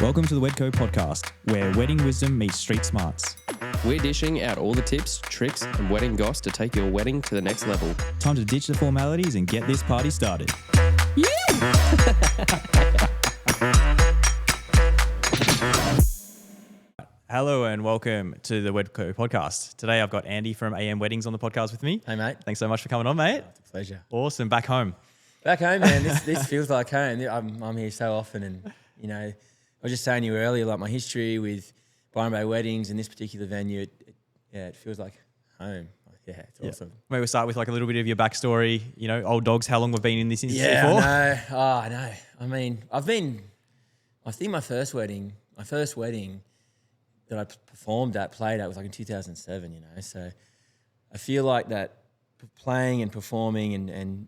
Welcome to the Wedco podcast, where wedding wisdom meets street smarts. We're dishing out all the tips, tricks, and wedding goss to take your wedding to the next level. Time to ditch the formalities and get this party started. Hello and welcome to the Wedco podcast. Today I've got Andy from AM Weddings on the podcast with me. Hey, mate. Thanks so much for coming on, mate. It's a pleasure. Awesome. Back home. Back home, man. This feels like home. I'm here so often, and you know, I was just saying to you earlier, like my history with Byron Bay weddings and this particular venue, it feels like home. Yeah, it's awesome. Maybe we'll start with like a little bit of your backstory. You know, old dogs. How long we've been in this industry for? I know. I mean, I think my first wedding that I played at was like in 2007. You know, so I feel like that playing and performing and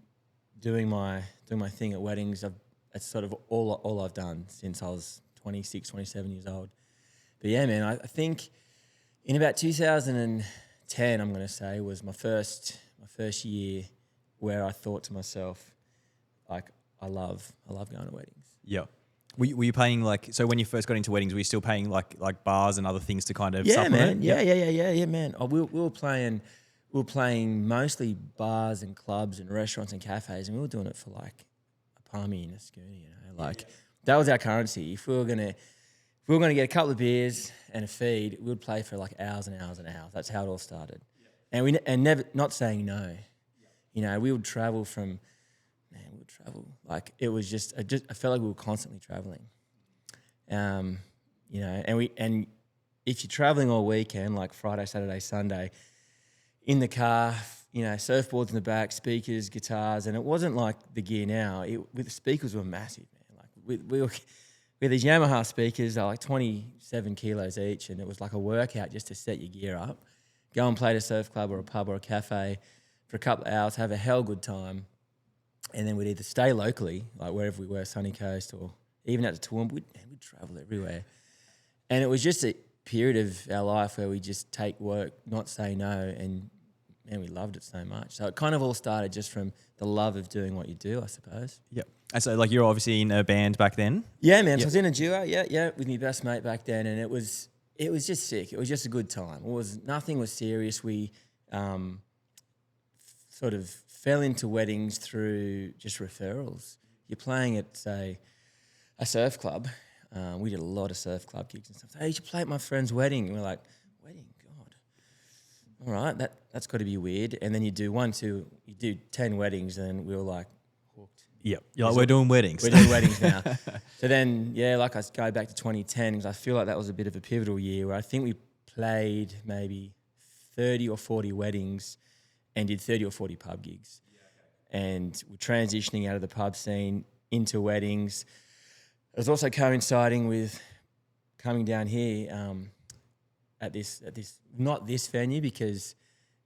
doing my thing at weddings, that's sort of all I've done since I was 26, 27 years old. But yeah, man, I think in about 2010, I'm going to say, was my first year where I thought to myself, like, I love going to weddings. Yeah. Were you paying so when you first got into weddings, were you still paying like bars and other things to kind of supplement? Yeah, man. We were playing mostly bars and clubs and restaurants and cafes, and we were doing it for like a palmy and a schooner, you know. That was our currency. If we were gonna get a couple of beers and a feed, we would play for like hours and hours and hours. That's how it all started. Yeah. And never not saying no. Yeah. You know, we would travel like it was just I felt like we were constantly traveling. You know, and if you're traveling all weekend, like Friday, Saturday, Sunday, in the car, you know, surfboards in the back, speakers, guitars, and it wasn't like the gear now. The speakers were massive, man. Like we had these Yamaha speakers, they're like 27 kilos each, and it was like a workout just to set your gear up, go and play at a surf club or a pub or a cafe for a couple of hours, have a hell good time, and then we'd either stay locally, like wherever we were, Sunny Coast, or even out to Toowoomba. We'd travel everywhere, and it was just a period of our life where we just take work, not say no, and man, we loved it so much. So it kind of all started just from the love of doing what you do, I suppose. Yeah. And so you're obviously in a band back then? Yeah, man. Yep. So I was in a duo, with my best mate back then, and it was just sick. It was just a good time. Nothing was serious. We sort of fell into weddings through just referrals. You're playing at, say, a surf club. We did a lot of surf club gigs and stuff. Hey, you should play at my friend's wedding. And we're like, wedding? God. All right, that's got to be weird. And then you do 10 weddings, and we were like hooked. Yep. You're like, we're doing weddings. We're doing weddings now. So then, like I go back to 2010, because I feel like that was a bit of a pivotal year where I think we played maybe 30 or 40 weddings and did 30 or 40 pub gigs. Yeah, okay. And we're transitioning out of the pub scene into weddings. It was also coinciding with coming down here at this not this venue, because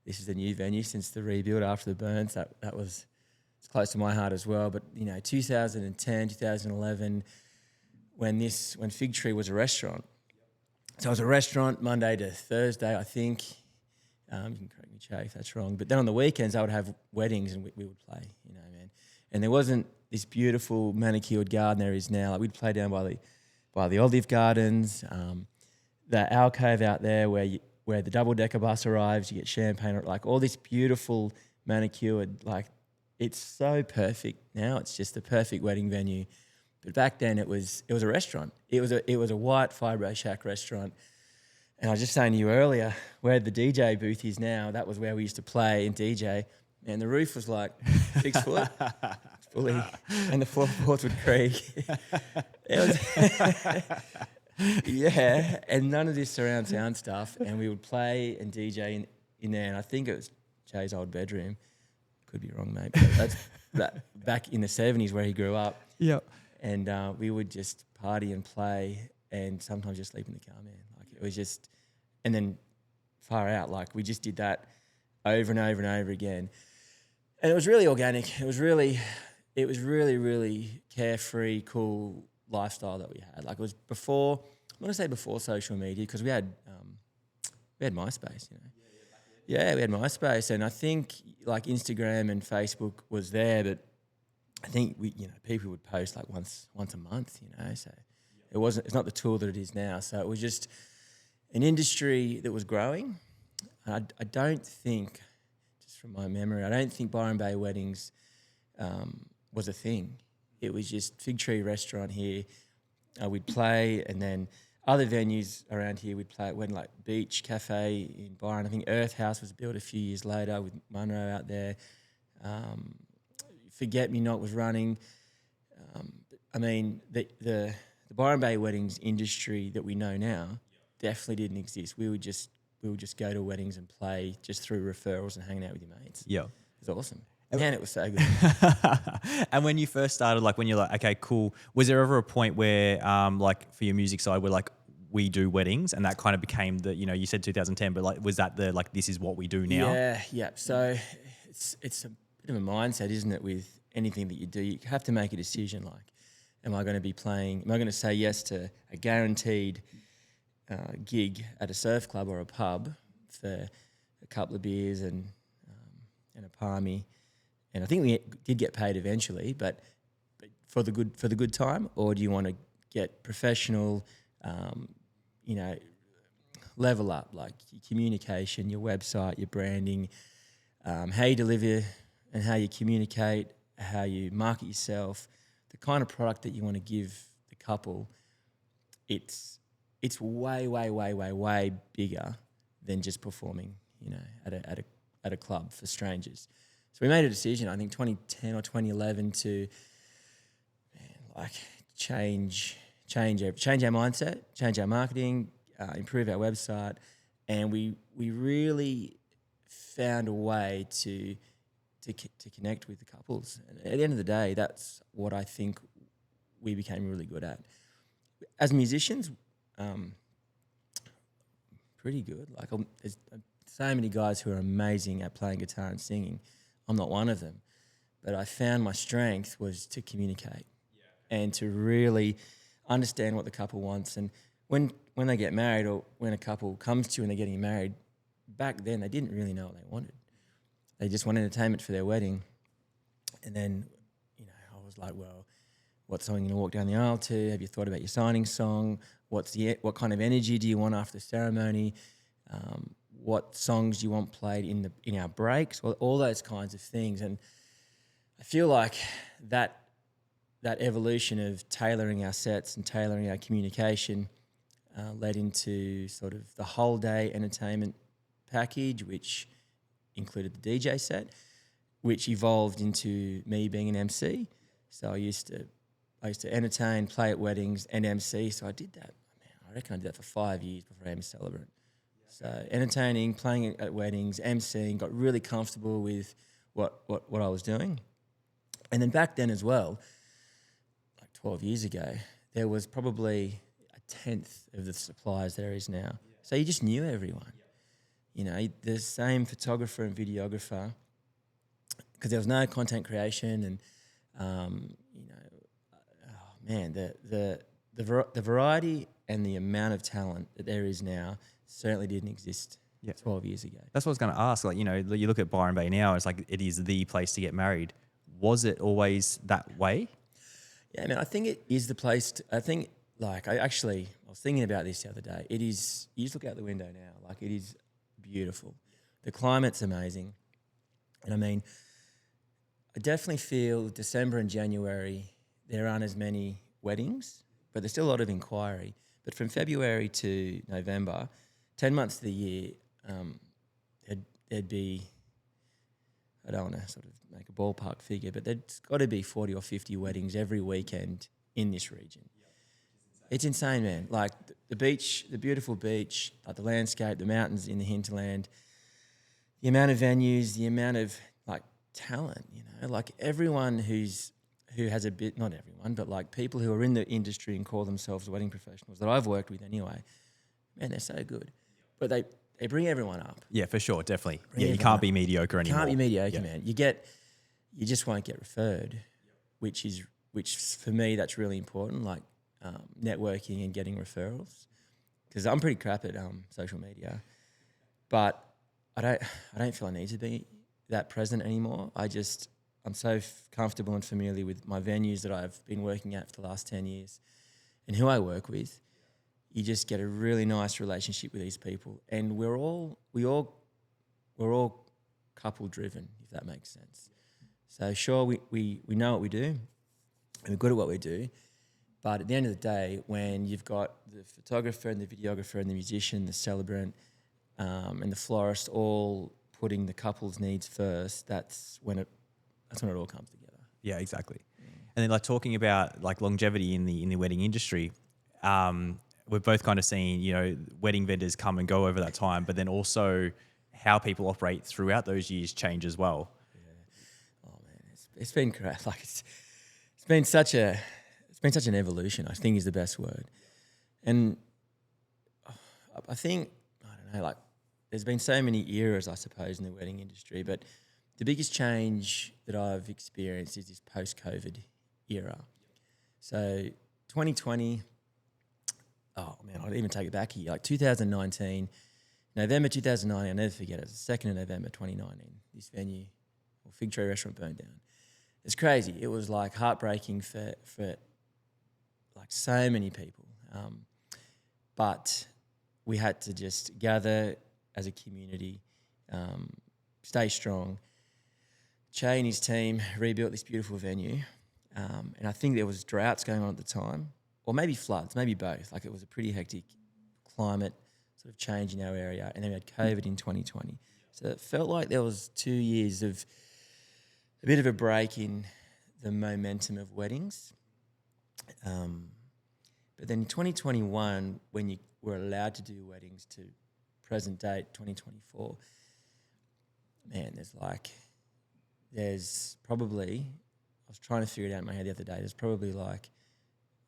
this is a new venue since the rebuild after the burns. It's close to my heart as well. But you know, 2010, 2011, when Figtree was a restaurant. So it was a restaurant Monday to Thursday, I think. You can correct me, Jay, if that's wrong. But then on the weekends, I would have weddings and we would play, you know, man. And there wasn't this beautiful manicured garden there is now. Like we'd play down by the olive gardens, the alcove out there where the double-decker bus arrives, you get champagne, like all this beautiful manicured, like it's so perfect now. It's just the perfect wedding venue. But back then it was a restaurant. It was a white Fibro Shack restaurant. And I was just saying to you earlier, where the DJ booth is now, that was where we used to play and DJ. And the roof was like 6 foot, fully, and the floorboards would creak. It was, yeah, and none of this surround sound stuff. And we would play and DJ in there. And I think it was Jay's old bedroom. Could be wrong, mate. But that's back in the 70s where he grew up. Yeah. And we would just party and play and sometimes just sleep in the car, man. Like it was just, and then far out. Like we just did that over and over and over again. And it was really organic. It was really, really carefree, cool lifestyle that we had. Like it was before, I'm going to say before social media, because we had MySpace, you know. Yeah, we had MySpace, and I think like Instagram and Facebook was there, but I think people would post like once a month, you know. So It's not the tool that it is now. So it was just an industry that was growing. I don't think, just from my memory, I don't think Byron Bay weddings was a thing. It was just Figtree Restaurant here. We'd play, and then other venues around here we'd play at wedding, like Beach Cafe in Byron. I think Earth House was built a few years later with Munro out there. Forget Me Not was running. I mean, the Byron Bay weddings industry that we know now definitely didn't exist. We would just go to weddings and play just through referrals and hanging out with your mates. Yeah. It was awesome. Man, it was so good. And when you first started, like when you're like, okay, cool. Was there ever a point where, like for your music side, where like we do weddings, and that kind of became the, you know, you said 2010, but like was that the like this is what we do now? Yeah. So it's a bit of a mindset, isn't it? With anything that you do, you have to make a decision. Like, am I going to be playing? Am I going to say yes to a guaranteed gig at a surf club or a pub for a couple of beers and a palmy? And I think we did get paid eventually, but for the good time, or do you want to get professional, level up, like your communication, your website, your branding, how you deliver and how you communicate, how you market yourself, the kind of product that you want to give the couple. It's way, way, way, way, way bigger than just performing, at a club for strangers. So we made a decision, I think 2010 or 2011, to change our mindset, change our marketing, improve our website, and we really found a way to connect with the couples. And at the end of the day, that's what I think we became really good at. As musicians, pretty good. Like, there's so many guys who are amazing at playing guitar and singing. I'm not one of them. But I found my strength was to communicate and to really understand what the couple wants. And when they get married, or when a couple comes to you and they're getting married, back then they didn't really know what they wanted. They just want entertainment for their wedding. And then, I was like, well, what song are you going to walk down the aisle to? Have you thought about your signing song? What kind of energy do you want after the ceremony? What songs do you want played in our breaks? All those kinds of things. And I feel like that evolution of tailoring our sets and tailoring our communication led into sort of the whole day entertainment package, which included the DJ set, which evolved into me being an MC. So I used to entertain, play at weddings, and MC. So I did that. I reckon I did that for 5 years before I became a Celebrant. So entertaining, playing at weddings, MCing, got really comfortable with what I was doing. And then back then as well, like 12 years ago, there was probably a tenth of the suppliers there is now. So you just knew everyone. The same photographer and videographer, because there was no content creation, and the variety and the amount of talent that there is now certainly didn't exist 12 years ago. That's what I was going to ask. Like, you look at Byron Bay now, it's like it is the place to get married. Was it always that way? Yeah, I think it is the place. I think, I was thinking about this the other day. It is, you just look out the window now, like, it is beautiful. The climate's amazing. And I definitely feel December and January, there aren't as many weddings, but there's still a lot of inquiry. But from February to November, 10 months of the year, there'd be, I don't want to sort of make a ballpark figure, but there's got to be 40 or 50 weddings every weekend in this region. It's insane, man. Like the beach, the beautiful beach, like the landscape, the mountains in the hinterland, the amount of venues, the amount of talent, like everyone who has a bit, not everyone, but like people who are in the industry and call themselves wedding professionals that I've worked with anyway, man, they're so good. But they bring everyone up. Yeah, for sure, definitely. You can't be mediocre anymore. You can't be mediocre, man. You just won't get referred, which for me, that's really important, like networking and getting referrals. Because I'm pretty crap at social media, but I don't feel I need to be that present anymore. I'm so comfortable and familiar with my venues that I've been working at for the last 10 years. and who I work with, you just get a really nice relationship with these people, and we're all couple driven, if that makes sense. So sure, we know what we do, and we're good at what we do, but at the end of the day, when you've got the photographer and the videographer and the musician, the celebrant, and the florist all putting the couple's needs first, that's when it all comes together. Yeah, exactly. And then like talking about like longevity in the wedding industry, we've both kind of seen, you know, wedding vendors come and go over that time, but then also how people operate throughout those years change as well. Yeah. Oh man, it's been great. Like it's been such an evolution, I think is the best word. And I think, I don't know, like there's been so many eras, I suppose, in the wedding industry, but the biggest change that I've experienced is this post-COVID era. So 2020, oh man, I'd even take it back here, like 2019, November 2019, I'll never forget it. It's the 2nd of November 2019. This venue, or Figtree Restaurant, burned down. It's crazy. It was like heartbreaking for like so many people. But we had to just gather as a community, stay strong. Che and his team rebuilt this beautiful venue. And I think there was droughts going on at the time, or maybe floods, maybe both. Like it was a pretty hectic climate sort of change in our area. And then we had COVID in 2020. So it felt like there was 2 years of a bit of a break in the momentum of weddings. But then in 2021, when you were allowed to do weddings to present date, 2024, man, there's probably, I was trying to figure it out in my head the other day, there's probably like,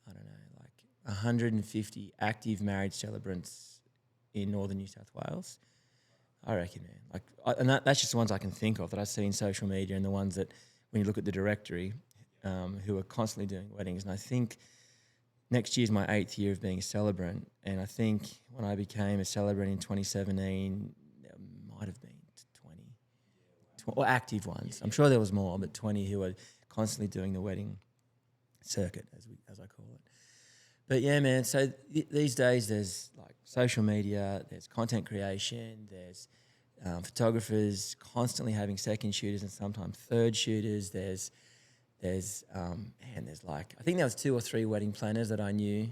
I don't know, like 150 active marriage celebrants in northern New South Wales. I reckon, man. Like, that's just the ones I can think of that I see in social media, and the ones that, when you look at the directory, who are constantly doing weddings. And I think next year's my 8th year of being a celebrant, and I think when I became a celebrant in 2017, there might have been 20 or active ones. I'm sure there was more, but 20 who are constantly doing the wedding circuit, as I call it. But yeah, man, so these days there's like social media, there's content creation, there's photographers constantly having second shooters and sometimes third shooters. There's like, I think there was 2 or 3 wedding planners that I knew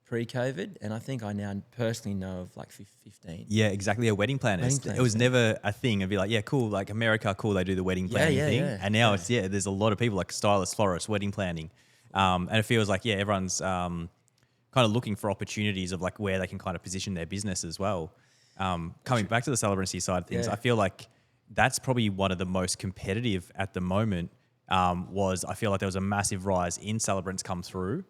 pre-COVID, and I think I now personally know of like 15. Yeah, exactly. A wedding planners. It was never a thing. It'd be like, yeah, cool, like America, cool, they do the wedding planning thing. Yeah, and now it's, there's a lot of people like stylists, florists, wedding planning. And it feels like, everyone's kind of looking for opportunities of like where they can kind of position their business as well. Coming back to the celebrancy side of things, I feel like that's probably one of the most competitive at the moment. I feel like there was a massive rise in celebrants come through.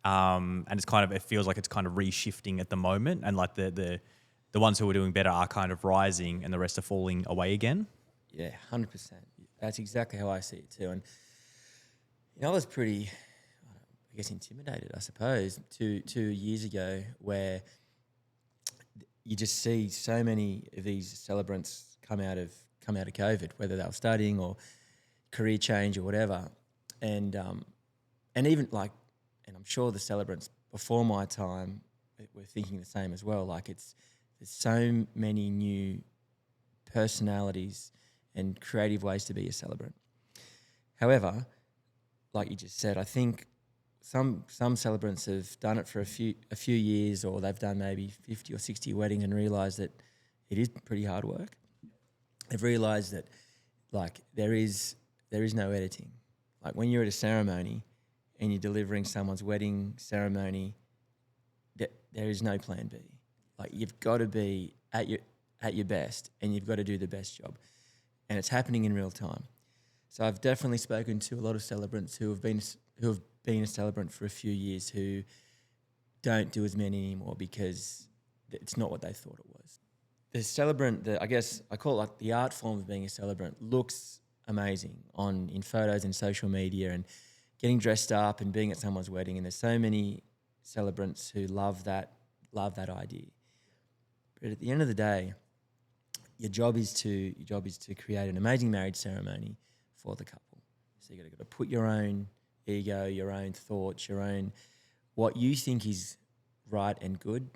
And it feels like it's kind of reshifting at the moment, and like the ones who are doing better are kind of rising and the rest are falling away again. Yeah, 100%. That's exactly how I see it too. And I was pretty, I guess, intimidated, I suppose, two years ago, where you just see so many of these celebrants come out of COVID, whether they were studying or career change or whatever, and even like, and I'm sure the celebrants before my time were thinking the same as well. Like there's so many new personalities and creative ways to be a celebrant. However, like you just said, I think some celebrants have done it for a few years, or they've done maybe 50 or 60 weddings and realised that it is pretty hard work. They've realised that like there is no editing. Like when you're at a ceremony and you're delivering someone's wedding ceremony, there is no plan B. Like you've got to be at your best, and you've got to do the best job, and it's happening in real time. So I've definitely spoken to a lot of celebrants who have been a celebrant for a few years who don't do as many anymore because it's not what they thought it was. The celebrant, I guess I call it like the art form of being a celebrant, looks amazing in photos and social media, and getting dressed up and being at someone's wedding. And there's so many celebrants who love that idea. But at the end of the day, your job is to create an amazing marriage ceremony for the couple. So you've got to put your own ego, your own thoughts, your own what you think is right and good,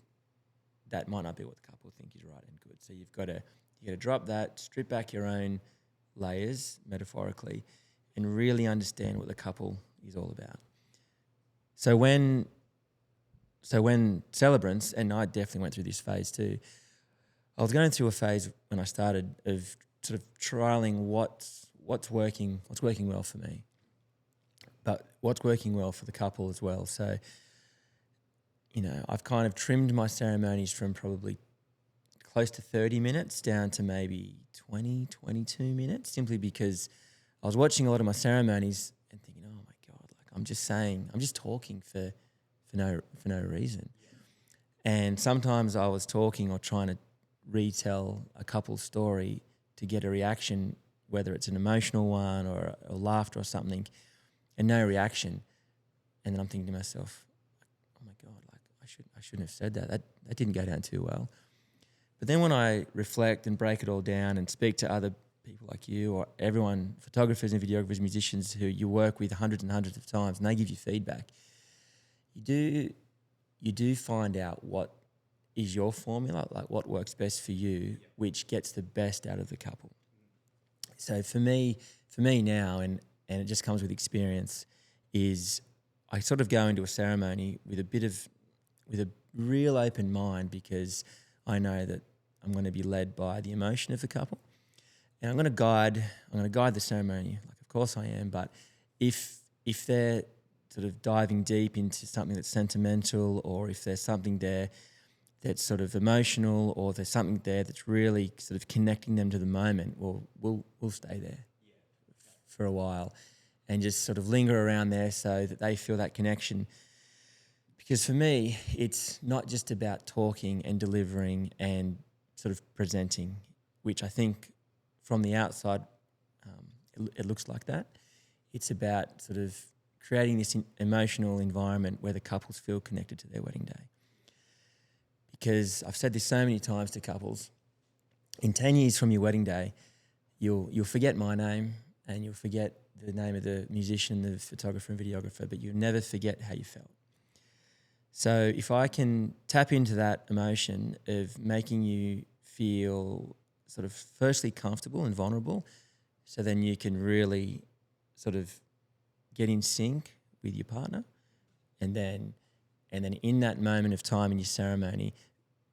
that might not be what the couple think is right and good. So you got to drop that, strip back your own layers, metaphorically, and really understand what the couple is all about. So when Celebrants, and I definitely went through this phase too, I was going through a phase when I started of sort of trialing what's working well for me, but what's working well for the couple as well. So, I've kind of trimmed my ceremonies from probably close to 30 minutes down to maybe 20, 22 minutes, simply because I was watching a lot of my ceremonies and thinking, oh my God, like I'm just talking for no reason. And sometimes I was talking or trying to retell a couple's story to get a reaction, whether it's an emotional one or laughter or something, and no reaction. And then I'm thinking to myself, oh my God, like I shouldn't have said that. That didn't go down too well. But then when I reflect and break it all down and speak to other people like you or everyone, photographers and videographers, musicians who you work with hundreds and hundreds of times, and they give you feedback, you do find out what is your formula, like what works best for you, which gets the best out of the couple. So for me now, and it just comes with experience, is I sort of go into a ceremony with a real open mind, because I know that I'm going to be led by the emotion of the couple, and I'm going to guide the ceremony. Like, of course I am, but if they're sort of diving deep into something that's sentimental, or if there's something there that's sort of emotional, or there's something there that's really sort of connecting them to the moment, we'll stay there for a while and just sort of linger around there so that they feel that connection. Because for me, it's not just about talking and delivering and sort of presenting, which I think from the outside it looks like that. It's about sort of creating this emotional environment where the couples feel connected to their wedding day. Because I've said this so many times to couples, in 10 years from your wedding day, you'll forget my name and you'll forget the name of the musician, the photographer and videographer, but you'll never forget how you felt. So if I can tap into that emotion of making you feel sort of firstly comfortable and vulnerable, so then you can really sort of get in sync with your partner, and then in that moment of time in your ceremony,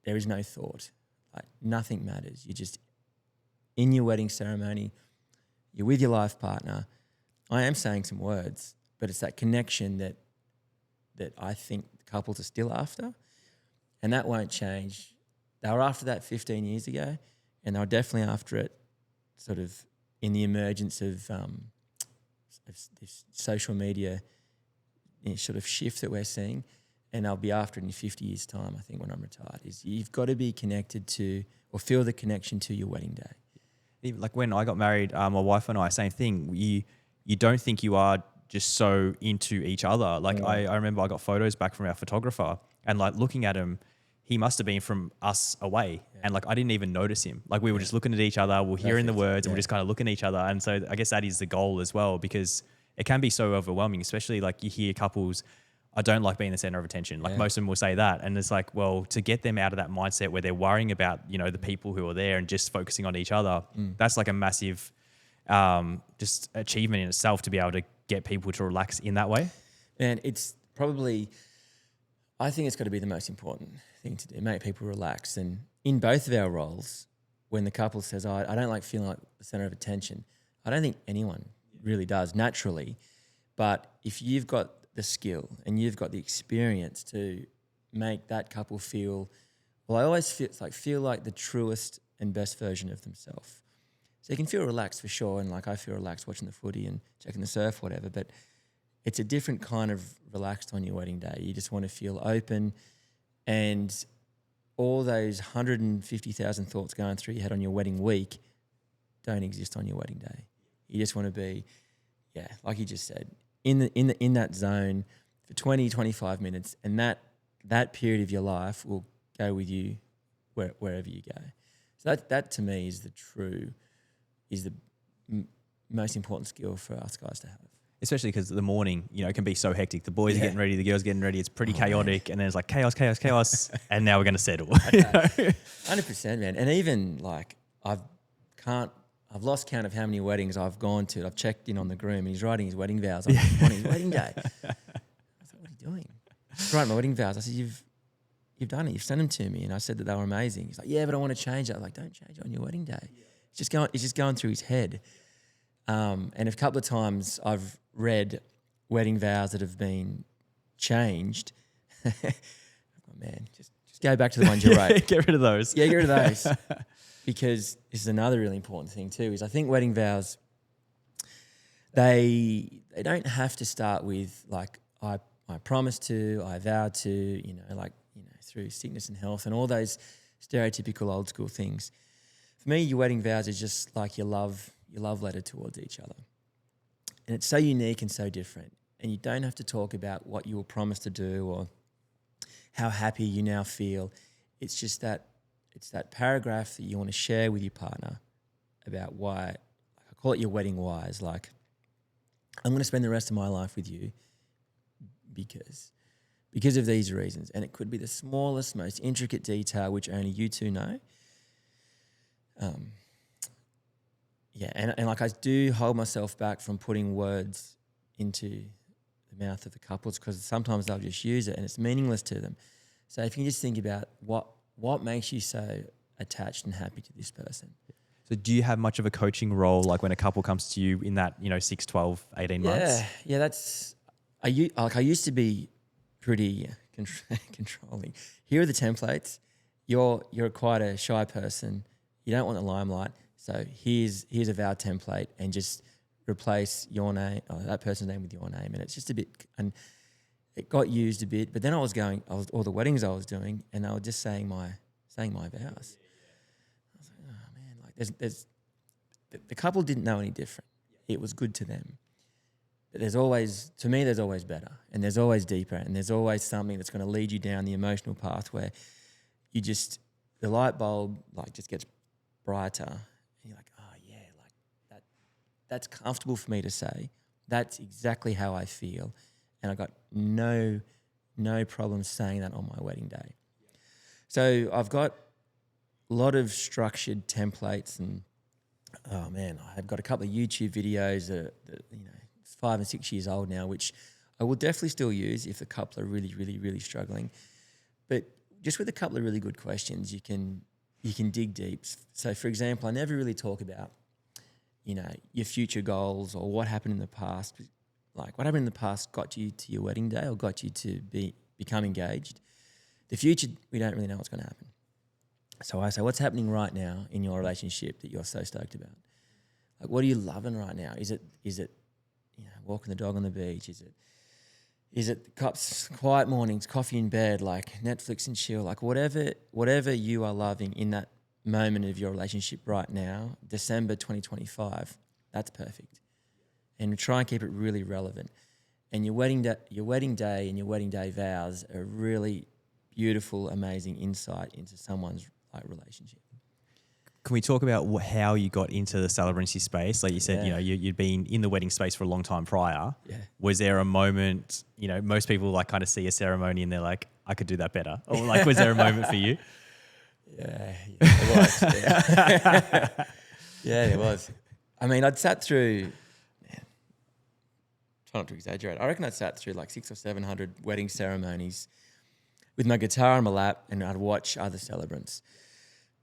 there is no thought. Like, nothing matters. You're just in your wedding ceremony. You're with your life partner. I am saying some words, but it's that connection that I think couples are still after, and that won't change. They were after that 15 years ago, and they were definitely after it sort of in the emergence of this social media sort of shift that we're seeing. And I'll be after it in 50 years' time, I think, when I'm retired, is you've got to be connected to, or feel the connection to, your wedding day. Even like when I got married, my wife and I, same thing. You don't think you are just so into each other. Like I remember I got photos back from our photographer, and like looking at him, he must have been from us away. Yeah. And like I didn't even notice him. Like we were just looking at each other, we're hearing the words, and we're just kind of looking at each other. And so I guess that is the goal as well, because it can be so overwhelming, especially like you hear couples, I don't like being the center of attention. Like most of them will say that. And it's like, well, to get them out of that mindset where they're worrying about, the people who are there and just focusing on each other, that's like a massive just achievement in itself, to be able to get people to relax in that way. And it's probably, I think it's got to be the most important thing to do, make people relax. And in both of our roles, when the couple says, I don't like feeling like the center of attention, I don't think anyone really does naturally. But if you've got the skill and you've got the experience to make that couple feel, well, I always feel like the truest and best version of themselves. So you can feel relaxed for sure, and like I feel relaxed watching the footy and checking the surf, whatever, but it's a different kind of relaxed on your wedding day. You just want to feel open, and all those 150,000 thoughts going through your head on your wedding week don't exist on your wedding day. You just want to be, like you just said, in that zone for 20, 25 minutes, and that period of your life will go with you wherever you go. So that to me is the most important skill for us guys to have. Especially because the morning, you know, can be so hectic. The boys are getting ready, the girls getting ready. It's pretty Oh, chaotic, and then it's like chaos, and now we're going to settle. 100%, man. And even like I've lost count of how many weddings I've gone to. I've checked in on the groom and he's writing his wedding vows on his wedding day. I was like, what are you doing? He's writing my wedding vows. I said, you've done it. You've sent them to me. And I said that they were amazing. He's like, yeah, but I want to change it. I was like, don't change it on your wedding day. It's just going through his head. And a couple of times I've read wedding vows that have been changed. Oh man, just go back to the ones you wrote. Get rid of those. Yeah, get rid of those. Because this is another really important thing too, is I think wedding vows, they don't have to start with like, I promise to, I vow to, through sickness and health and all those stereotypical old school things. For me, your wedding vows is just like your love letter towards each other. And it's so unique and so different. And you don't have to talk about what you were promised to do or how happy you now feel. It's just that paragraph that you want to share with your partner about why. I call it your wedding whys. Like, I'm going to spend the rest of my life with you because of these reasons. And it could be the smallest, most intricate detail which only you two know. And like I do hold myself back from putting words into the mouth of the couples because sometimes they'll just use it and it's meaningless to them. So if you can just think about what makes you so attached and happy to this person. So do you have much of a coaching role, like when a couple comes to you in that, 6, 12, 18 months? Yeah, I used to be pretty controlling. Here are the templates. You're quite a shy person. You don't want the limelight. So here's a vow template and just replace your name, that person's name with your name. And it's just a bit, and it got used a bit, but then I was all the weddings I was doing and I was just saying my vows. I was like, oh man, like the couple didn't know any different. It was good to them. But there's always better and there's always deeper and there's always something that's going to lead you down the emotional path where the light bulb like just gets brighter. And you're like, oh yeah, like that's comfortable for me to say. That's exactly how I feel. And I got no problem saying that on my wedding day. So I've got a lot of structured templates and, oh man, I've got a couple of YouTube videos that 5 and 6 years old now, which I will definitely still use if the couple are really, really, really struggling. But just with a couple of really good questions, you can dig deep. So, for example, I never really talk about, your future goals or what happened in the past. Like what happened in the past got you to your wedding day or got you to become engaged. The future, we don't really know what's going to happen. So I say, what's happening right now in your relationship that you're so stoked about? Like, what are you loving right now? Is it walking the dog on the beach? Is it cups, quiet mornings, coffee in bed, like Netflix and chill, like whatever you are loving in that moment of your relationship right now, December 2025, that's perfect. And try and keep it really relevant. And your wedding day and your wedding day vows are really beautiful, amazing insight into someone's relationship. Can we talk about how you got into the celebrancy space? Like you said, you'd been in the wedding space for a long time prior. Yeah. Was there a moment, most people kind of see a ceremony and they're like, I could do that better. Or was there a moment for you? Yeah, it was. Yeah. Yeah, it was. I mean, I'd sat through, try not to exaggerate, I reckon I'd sat through like 600 or 700 wedding ceremonies with my guitar on my lap and I'd watch other celebrants.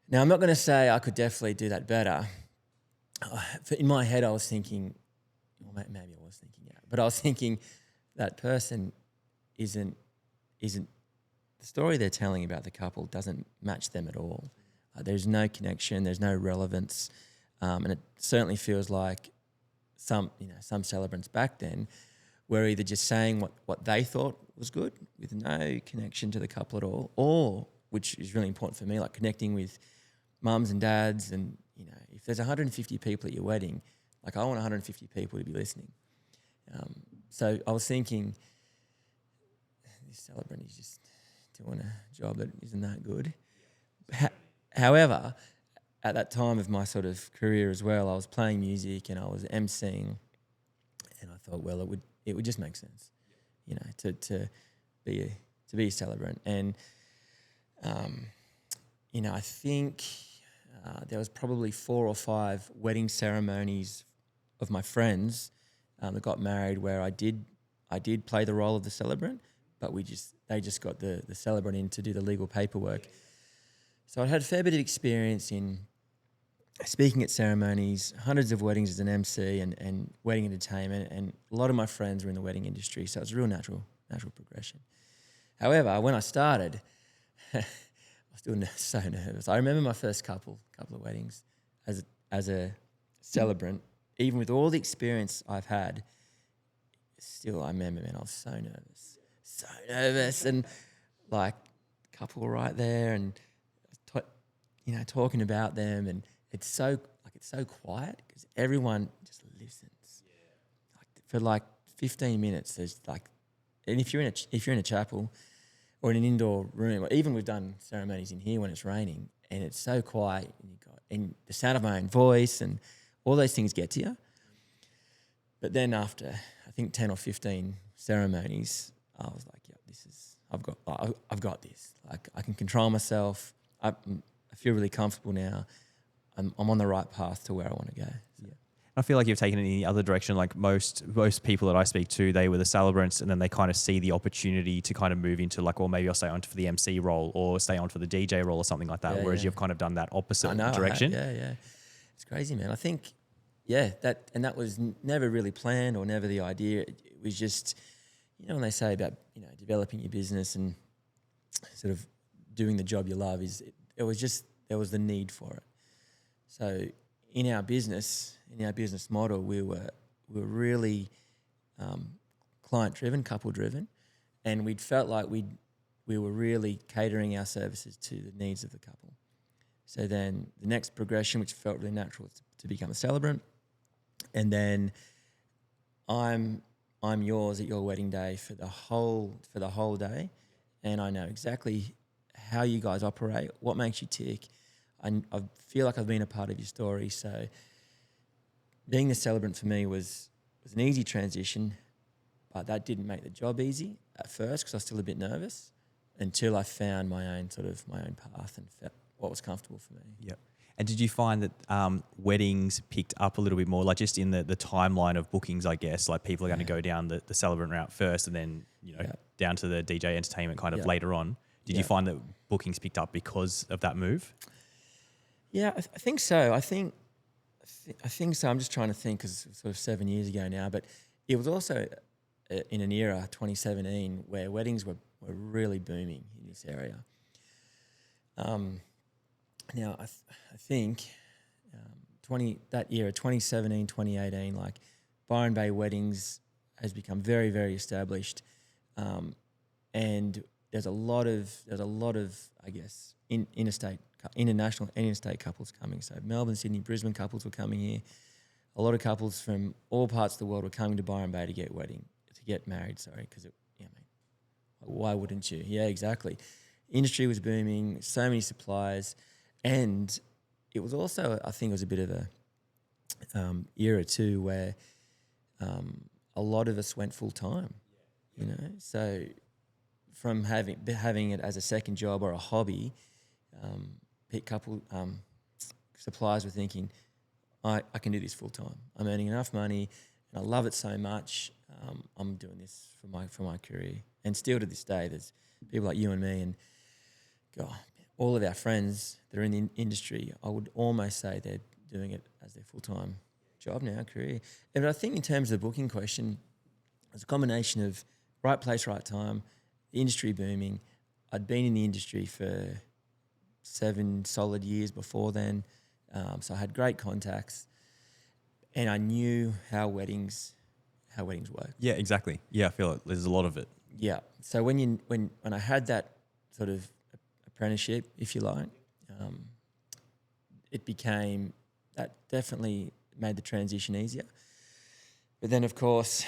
Now, I'm not going to say I could definitely do that better. In my head, I was thinking, well, maybe I was thinking, but I was thinking that person isn't the story they're telling about the couple doesn't match them at all. There's no connection, there's no relevance, and it certainly feels like some celebrants back then were either just saying what they thought was good with no connection to the couple at all, or, which is really important for me, like connecting with mums and dads. And, if there's 150 people at your wedding, like I want 150 people to be listening. So I was thinking, this celebrant is just doing a job that isn't that good. However, at that time of my sort of career as well, I was playing music and I was emceeing, and I thought, well, it would just make sense, you know, to be a celebrant. And you know, I think there was probably 4 or 5 wedding ceremonies of my friends that got married where I did play the role of the celebrant, but they just got the celebrant in to do the legal paperwork. So I had a fair bit of experience in speaking at ceremonies, hundreds of weddings as an MC and wedding entertainment, and a lot of my friends were in the wedding industry, so it was a real natural progression. However, when I started, I was still so nervous. I remember my first couple of weddings as a celebrant, even with all the experience I've had. Still, I remember, man, I was so nervous, and like couple right there, and you know, talking about them, and it's so quiet because everyone just listens. Like for like 15 minutes, there's like, and if you're in a chapel or in an indoor room, or even we've done ceremonies in here when it's raining, and it's so quiet, and the sound of my own voice and all those things get to you. But then after, I think 10 or 15 ceremonies, I was like, yeah, I've got this. Like I can control myself. I feel really comfortable now. I'm on the right path to where I want to go. So. Yeah. I feel like you've taken it in the other direction. Like most people that I speak to, they were the celebrants, and then they kind of see the opportunity to kind of move into like, well, maybe I'll stay on for the MC role or stay on for the DJ role or something like that. Whereas you've kind of done that opposite direction. Yeah. It's crazy, man. I think, that was never really planned or never the idea. It was just, you know, when they say about, you know, developing your business and sort of doing the job you love, there was the need for it. So in our business model, we were really client driven, couple driven, and we'd felt like we were really catering our services to the needs of the couple. So then the next progression, which felt really natural, was to become a celebrant, and then I'm yours at your wedding day for the whole day, and I know exactly how you guys operate, what makes you tick. I feel like I've been a part of your story. So being the celebrant for me was an easy transition, but that didn't make the job easy at first because I was still a bit nervous until I found my own path and felt what was comfortable for me. Yep. And did you find that weddings picked up a little bit more, like just in the timeline of bookings, I guess, like people are going to go down the celebrant route first and then, you know, down to the DJ entertainment kind of later on. Did you find that bookings picked up because of that move? Yeah, I think so. I think so. I'm just trying to think because it's sort of 7 years ago now, but it was also in an era, 2017, where weddings were really booming in this area. Now, I think that era, 2017, 2018, like Byron Bay weddings has become very, very established, and there's a lot of I guess international and interstate couples coming. So Melbourne, Sydney, Brisbane couples were coming here. A lot of couples from all parts of the world were coming to Byron Bay to get married. Sorry, because why wouldn't you? Yeah, exactly. Industry was booming. So many suppliers, and it was also, I think, it was a bit of a era too where a lot of us went full time. You know, so from having it as a second job or a hobby. Suppliers were thinking, I can do this full time. I'm earning enough money, and I love it so much. I'm doing this for my career, and still to this day, there's people like you and me, and God, all of our friends that are in the industry. I would almost say they're doing it as their full time job now, career. And I think in terms of the booking question, it's a combination of right place, right time, the industry booming. I'd been in the industry for 7 solid years before then, so I had great contacts, and I knew how weddings work. Yeah, exactly. Yeah, I feel like there's a lot of it. Yeah. So when I had that sort of apprenticeship, if you like, it became that definitely made the transition easier. But then, of course,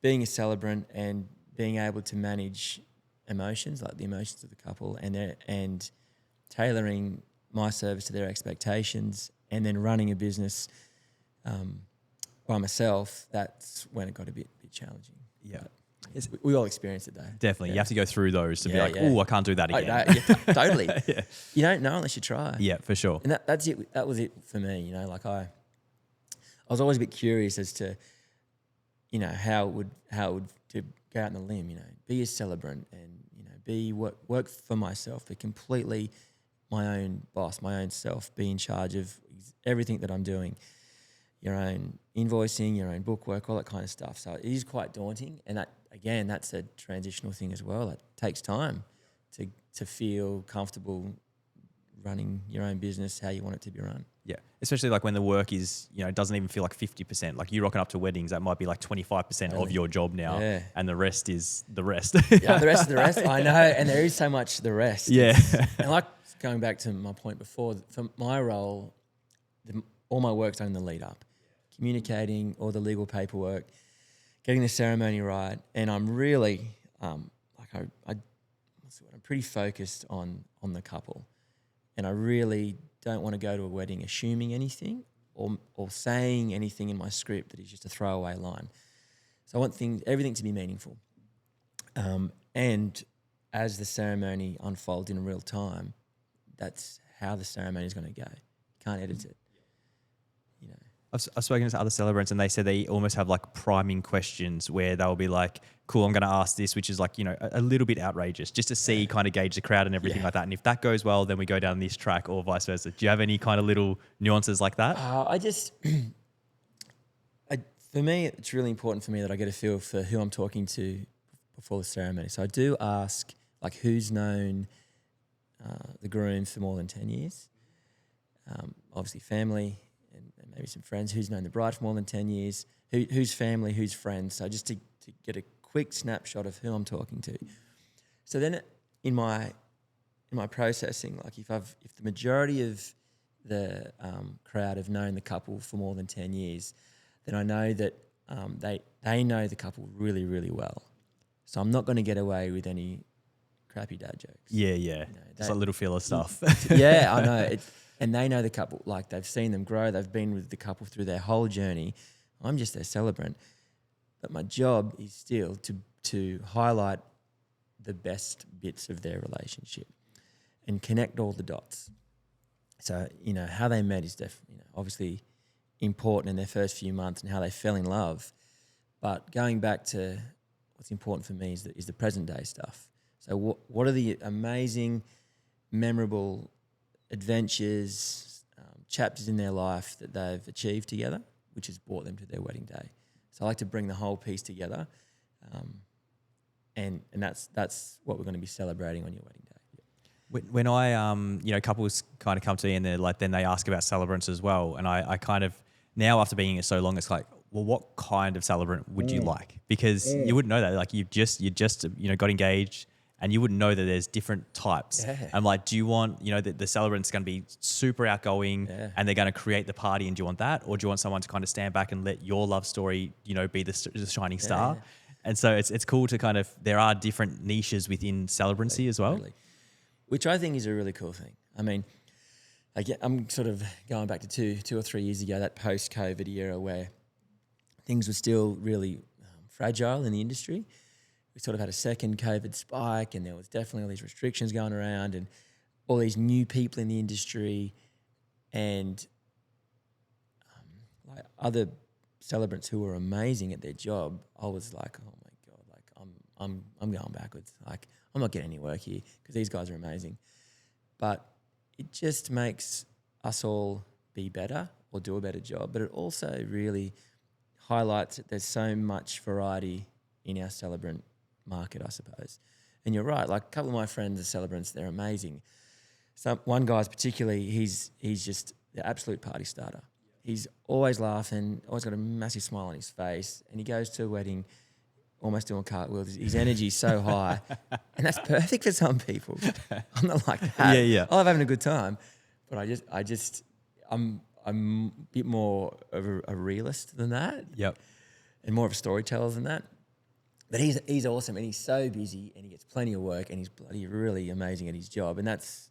being a celebrant and being able to manage emotions, like the emotions of the couple, and tailoring my service to their expectations, and then running a business by myself, that's when it got a bit challenging. Yeah. We all experience it though. Definitely. Yeah. You have to go through those to be Yeah, like, yeah. oh, I can't do that again. Totally. Yeah. You don't know unless you try. Yeah, for sure. And that's it. That was it for me. You know, like I was always a bit curious as to, you know, how it would to go out on the limb. You know, be a celebrant and work for myself, be completely my own boss, my own self, be in charge of everything that I'm doing. Your own invoicing, your own bookwork, all that kind of stuff. So it is quite daunting, and that's a transitional thing as well. It takes time to feel comfortable running your own business how you want it to be run. Yeah, especially like when the work is, it doesn't even feel like 50%. Like you rocking up to weddings, that might be like 25% of your job now, and the rest is the rest. Yeah, the rest is the rest. I know, and there is so much the rest. Yeah. And like going back to my point before, for my role, all my work's done in the lead up, communicating all the legal paperwork, getting the ceremony right, and I'm really I'm pretty focused on the couple, and I really don't want to go to a wedding assuming anything or saying anything in my script that is just a throwaway line. So I want everything to be meaningful, and as the ceremony unfolds in real time, that's how the ceremony is going to go. You can't edit it. You know. I've spoken to other celebrants and they said they almost have like priming questions where they'll be like, cool, I'm going to ask this, which is like, a little bit outrageous just to see, kind of gauge the crowd and everything like that. And if that goes well, then we go down this track or vice versa. Do you have any kind of little nuances like that? For me, it's really important for me that I get a feel for who I'm talking to before the ceremony. So I do ask like who's known the groom for more than 10 years. Obviously family, and maybe some friends, who's known the bride for more than 10 years, who's family, who's friends. So just to get a quick snapshot of who I'm talking to. So then in my processing, like if the majority of the crowd have known the couple for more than 10 years, then I know that they know the couple really, really well. So I'm not going to get away with any crappy dad jokes. Yeah. It's like little filler stuff. Yeah, I know. And they know the couple, like they've seen them grow. They've been with the couple through their whole journey. I'm just their celebrant. But my job is still to highlight the best bits of their relationship and connect all the dots. So, how they met is obviously important in their first few months and how they fell in love. But going back to what's important for me is the present day stuff. So what are the amazing, memorable adventures, chapters in their life that they've achieved together, which has brought them to their wedding day. So I like to bring the whole piece together, and that's what we're going to be celebrating on your wedding day. When I, couples kind of come to me and they're like, then they ask about celebrants as well, and I kind of now after being here so long, it's like, well, what kind of celebrant would you like? Because you wouldn't know that. Like you just got engaged. And you wouldn't know that there's different types. Yeah. I'm like, do you want, the celebrant's going to be super outgoing and they're going to create the party, and do you want that? Or do you want someone to kind of stand back and let your love story, be the shining star? Yeah. And so it's cool to kind of, there are different niches within celebrancy as well. Totally. Which I think is a really cool thing. I mean, I'm sort of going back to two or 3 years ago, that post-COVID era where things were still really fragile in the industry. We sort of had a second COVID spike, and there was definitely all these restrictions going around and all these new people in the industry, and like other celebrants who were amazing at their job. I was like, oh my God, like I'm going backwards. Like I'm not getting any work here because these guys are amazing. But it just makes us all be better or do a better job. But it also really highlights that there's so much variety in our celebrant market, I suppose. And you're right, like a couple of my friends are celebrants, they're amazing. One guy's particularly, he's just the absolute party starter. He's always laughing, always got a massive smile on his face, and he goes to a wedding almost doing cartwheels. His energy's so high, and that's perfect for some people. I'm not like that. Yeah. I love having a good time, but I'm a bit more of a realist than that. Yep. And more of a storyteller than that. But he's awesome, and he's so busy, and he gets plenty of work, and he's bloody really amazing at his job, and that's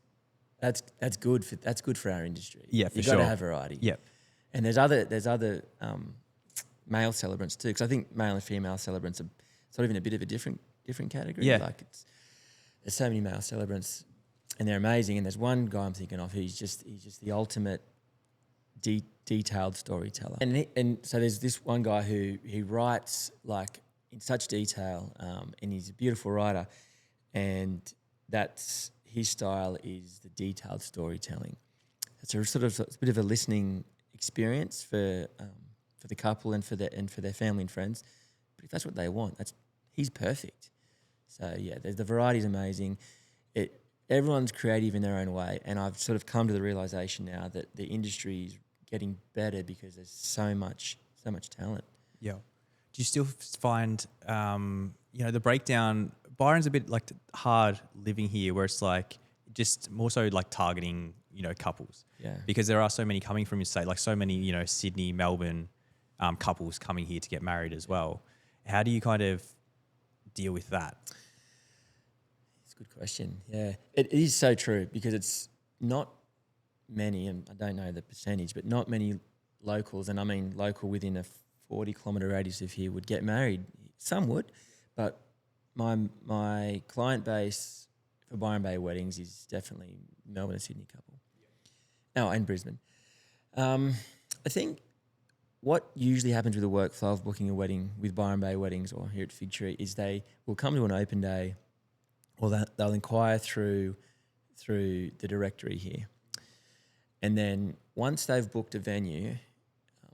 good for our industry. Yeah, for You've sure. got to have variety. Yeah. And there's other male celebrants too, because I think male and female celebrants are sort of in a bit of a different category. Yeah. Like there's so many male celebrants, and they're amazing. And there's one guy I'm thinking of who's just the ultimate detailed storyteller. And so there's this one guy who he writes like in such detail, and he's a beautiful writer, and that's his style is the detailed storytelling. It's a bit of a listening experience for the couple and for their family and friends. But if that's what they want, he's perfect. So yeah, the variety is amazing. Everyone's creative in their own way, and I've sort of come to the realization now that the industry is getting better because there's so much talent. Yeah. Do you still find, the breakdown? Byron's a bit like hard living here, where it's like just more so like targeting, couples. Yeah. Because there are so many coming from your state, like so many, Sydney, Melbourne couples coming here to get married as well. How do you kind of deal with that? It's a good question. Yeah, it is so true because it's not many, and I don't know the percentage, but not many locals, and I mean local within a 40-kilometre radius of here, would get married. Some would, but my client base for Byron Bay weddings is definitely Melbourne and Sydney couple. Oh, and Brisbane. I think what usually happens with the workflow of booking a wedding with Byron Bay Weddings or here at Figtree is they will come to an open day, or they'll inquire through the directory here. And then once they've booked a venue,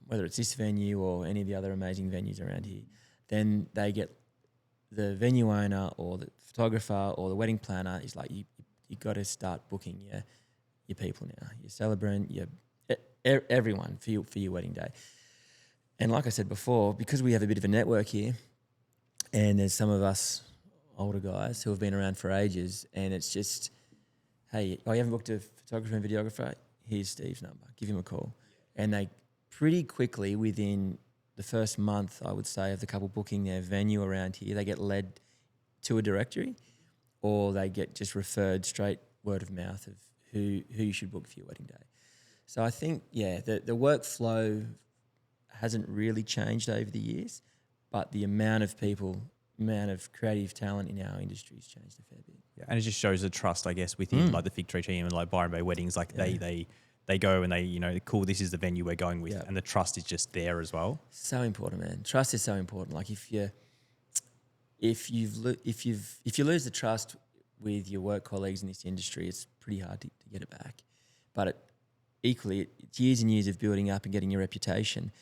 whether it's this venue or any of the other amazing venues around here, then they get the venue owner or the photographer or the wedding planner is like, you got to start booking your people now, your celebrant, everyone for your wedding day. And like I said before, because we have a bit of a network here, and there's some of us older guys who have been around for ages, and it's just, hey, you haven't booked a photographer and videographer? Here's Steve's number. Give him a call. And they pretty quickly, within the first month, I would say, of the couple booking their venue around here, they get led to a directory, or they get just referred straight word of mouth of who you should book for your wedding day. So I think, the workflow hasn't really changed over the years, but the amount of creative talent in our industry has changed a fair bit. Yeah, and it just shows the trust, I guess, within like the Figtree team and like Byron Bay Weddings. Like they go and they, cool, this is the venue we're going with, and the trust is just there as well. So important, man. Trust is so important. Like if you lose the trust with your work colleagues in this industry, it's pretty hard to get it back. But equally, it's years and years of building up and getting your reputation.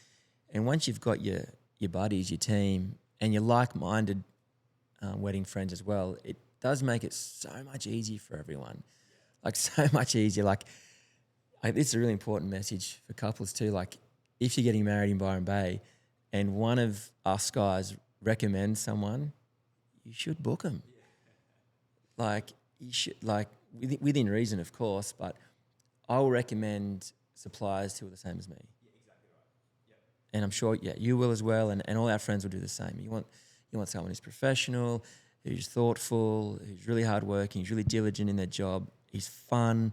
And once you've got your buddies, your team, and your like-minded wedding friends as well, it does make it so much easier for everyone. Like so much easier. Like this is a really important message for couples too. Like if you're getting married in Byron Bay and one of us guys recommends someone, you should book them. Like you should, like within reason, of course, but I will recommend suppliers who are the same as me. And I'm sure, you will as well, and all our friends will do the same. You want someone who's professional, who's thoughtful, who's really hardworking, who's really diligent in their job, he's fun.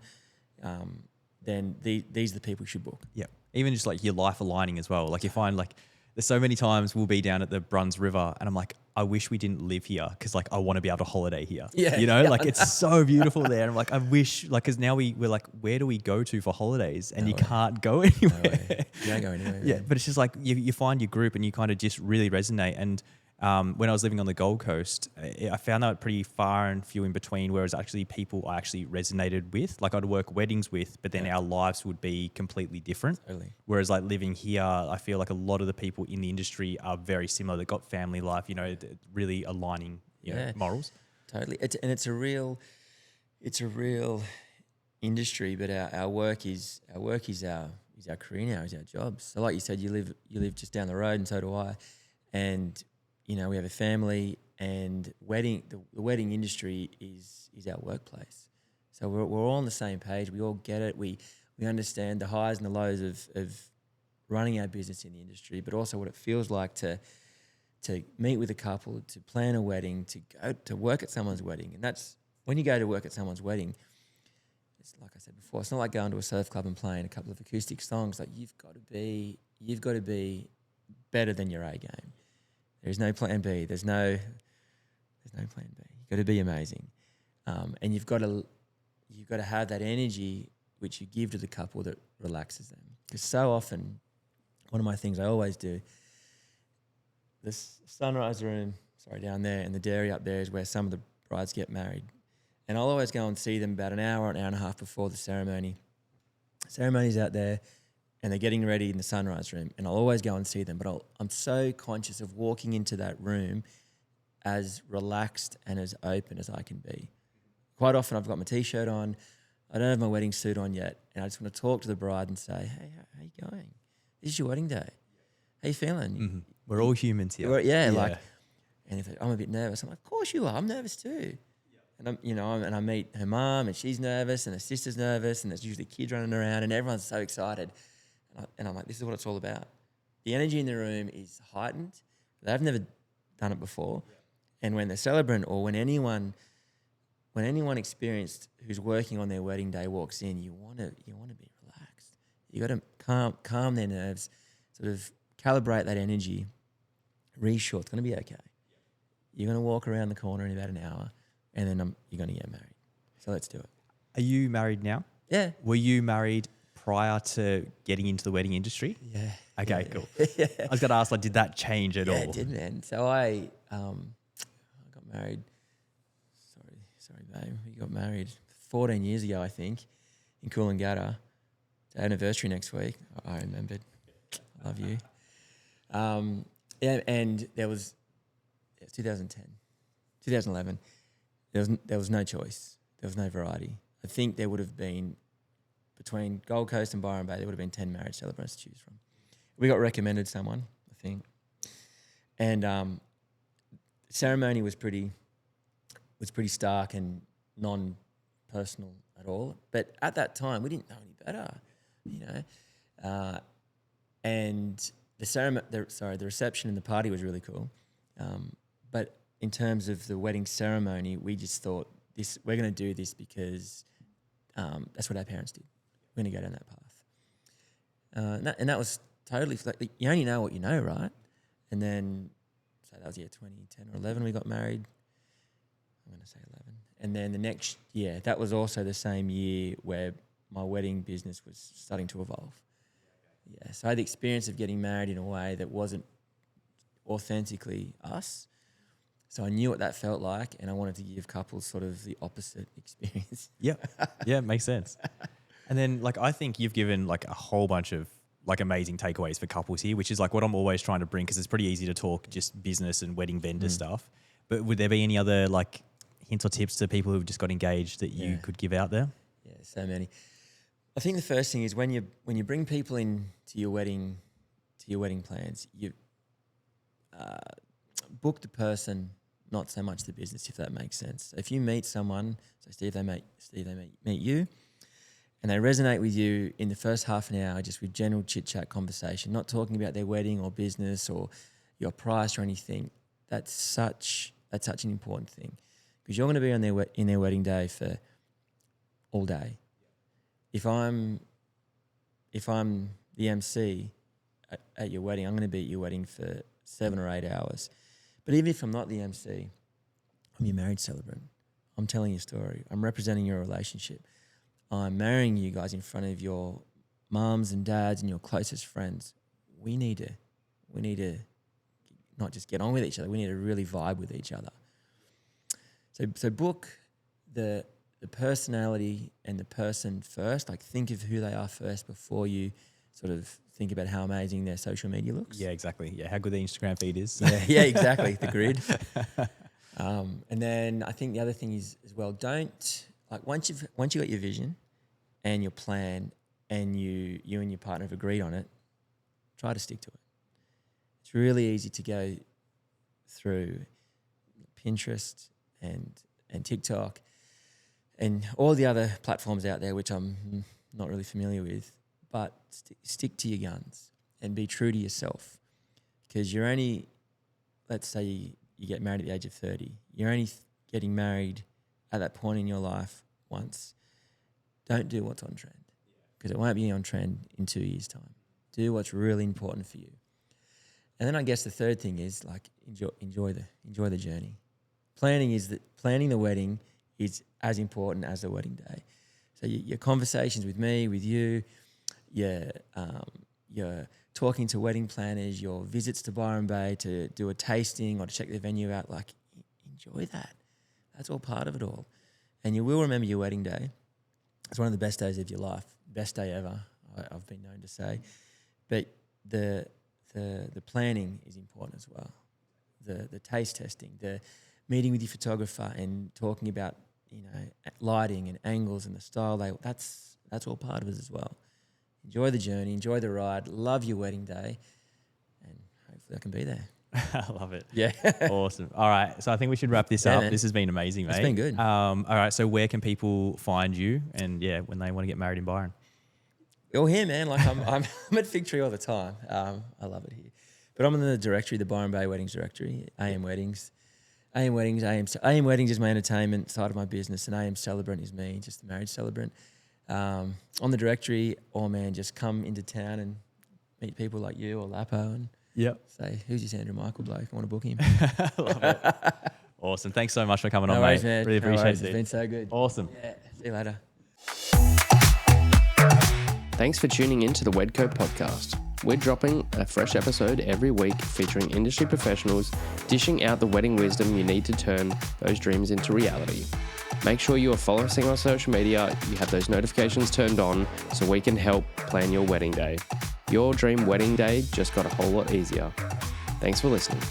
Then these are the people you should book. Yeah, even just like your life aligning as well. Like you find like there's so many times we'll be down at the Bruns River, and I'm like, I wish we didn't live here because like I want to be able to holiday here. Yeah, like it's so beautiful there. And I'm like, I wish like because now we're like, where do we go to for holidays? And you can't go anywhere. No way. You don't go anywhere. Yeah, but it's just like you find your group and you kind of just really resonate. And when I was living on the Gold Coast, I found that pretty far and few in between, whereas actually people I actually resonated with, like I'd work weddings with, but then our lives would be completely different. Totally. Whereas like living here, I feel like a lot of the people in the industry are very similar. They've got family life, really aligning morals. Totally. It's a real industry, but our work is our career now, is our jobs. So like you said, you live just down the road, and so do I. And we have a family, and the wedding industry is our workplace. So we're all on the same page. We all get it. We understand the highs and the lows of running our business in the industry, but also what it feels like to meet with a couple, to plan a wedding, to go to work at someone's wedding. And that's when you go to work at someone's wedding, it's like I said before, it's not like going to a surf club and playing a couple of acoustic songs. Like you've got to be better than your A game. There's no plan B. There's no plan B. You've got to be amazing, and you've got to have that energy which you give to the couple that relaxes them. Because so often, one of my things I always do, this sunrise room, down there, and the dairy up there is where some of the brides get married. And I'll always go and see them about an hour and a half before the ceremony. Ceremony's out there, and they're getting ready in the sunrise room, and I'll always go and see them. But I'm so conscious of walking into that room as relaxed and as open as I can be. Quite often I've got my T-shirt on, I don't have my wedding suit on yet, and I just want to talk to the bride and say, hey, how you going? This is your wedding day. How you feeling? Mm-hmm. We're all humans here. And if I'm a bit nervous, I'm like, of course you are. I'm nervous too. And I meet her mum, and she's nervous, and her sister's nervous, and there's usually kids running around, and everyone's so excited. And I'm like, this is what it's all about. The energy in the room is heightened. They've never done it before. And when the celebrant, or when anyone experienced who's working on their wedding day walks in, you want to be relaxed. You got to calm their nerves, sort of calibrate that energy, reassure it's going to be okay. You're going to walk around the corner in about an hour, and then you're going to get married. So let's do it. Are you married now? Yeah. Were you married prior to getting into the wedding industry? Yeah. Okay, yeah. cool. I was going to ask, did that change at all? Yeah, it did, man. So I got married. Sorry, babe. We got married 14 years ago, I think, in Coolangatta. It's our anniversary next week. I remembered. Love you. And there was 2010, 2011. There was no choice. There was no variety. I think there would have been, between Gold Coast and Byron Bay, there would have been 10 marriage celebrants to choose from. We got recommended someone, I think. And ceremony was pretty stark and non-personal at all. But at that time, we didn't know any better, and the reception and the party was really cool. But in terms of the wedding ceremony, we just thought we're going to do this because that's what our parents did. We're going to go down that path. And that was totally, you only know what you know, right? And then, so that was 2010 or 11 we got married. I'm going to say 11. And then the next year, that was also the same year where my wedding business was starting to evolve. Yeah, so I had the experience of getting married in a way that wasn't authentically us. So I knew what that felt like, and I wanted to give couples sort of the opposite experience. Yeah, makes sense. And then, I think you've given a whole bunch of amazing takeaways for couples here, which is what I'm always trying to bring, because it's pretty easy to talk just business and wedding vendor stuff. But would there be any other hints or tips to people who've just got engaged that you could give out there? Yeah, so many. I think the first thing is when you bring people in to your wedding plans, you book the person, not so much the business, if that makes sense. So if you meet someone, so Steve, they meet you, and they resonate with you in the first half an hour, just with general chit-chat conversation, not talking about their wedding or business or your price or anything. That's such an important thing, because you're going to be on in their wedding day for all day. If I'm the MC at your wedding, I'm going to be at your wedding for 7 or 8 hours. But even if I'm not the MC, I'm your marriage celebrant. I'm telling your story. I'm representing your relationship. I'm marrying you guys in front of your mums and dads and your closest friends. We need to not just get on with each other. We need to really vibe with each other. So book the personality and the person first. Think of who they are first before you sort of think about how amazing their social media looks. Yeah, exactly. Yeah, how good their Instagram feed is. Yeah, exactly. The grid. And then I think the other thing is as well, don't once you got your vision and your plan and you and your partner have agreed on it, try to stick to it. It's really easy to go through Pinterest and TikTok and all the other platforms out there, which I'm not really familiar with, but stick to your guns and be true to yourself, because you're only, let's say you get married at the age of 30, you're only getting married at that point in your life once. Don't do what's on trend, because it won't be on trend in 2 years' time. Do what's really important for you. then I guess the third thing is like enjoy the journey. Planning the wedding is as important as the wedding day. So your conversations with me, with you, your talking to wedding planners, your visits to Byron Bay to do a tasting or to check the venue out, like enjoy that. That's all part of it all. And you will remember your wedding day. It's one of the best days of your life, best day ever, I've been known to say. But the planning is important as well. The taste testing, the meeting with your photographer and talking about, lighting and angles and the style, that's all part of it as well. Enjoy the journey, enjoy the ride, love your wedding day, and hopefully I can be there. I love it. Yeah. Awesome. All right. So I think we should wrap this up. Man. This has been amazing, mate. It's been good. All right. So where can people find you and when they want to get married in Byron? You're here, man. Like I'm at Figtree all the time. I love it here. But I'm in the directory, the Byron Bay Weddings directory, AM Weddings. AM Weddings is my entertainment side of my business, and AM Celebrant is me, just the marriage celebrant. On the directory, just come into town and meet people like you or Lapo and say, who's this Andrew Michael bloke? I want to book him. Love it. Awesome. Thanks so much for coming on, worries, mate. man. Really appreciate it. It's been so good. Awesome. Yeah. See you later. Thanks for tuning in to the Wedco podcast. We're dropping a fresh episode every week featuring industry professionals dishing out the wedding wisdom you need to turn those dreams into reality. Make sure you are following us on social media, you have those notifications turned on so we can help plan your wedding day. Your dream wedding day just got a whole lot easier. Thanks for listening.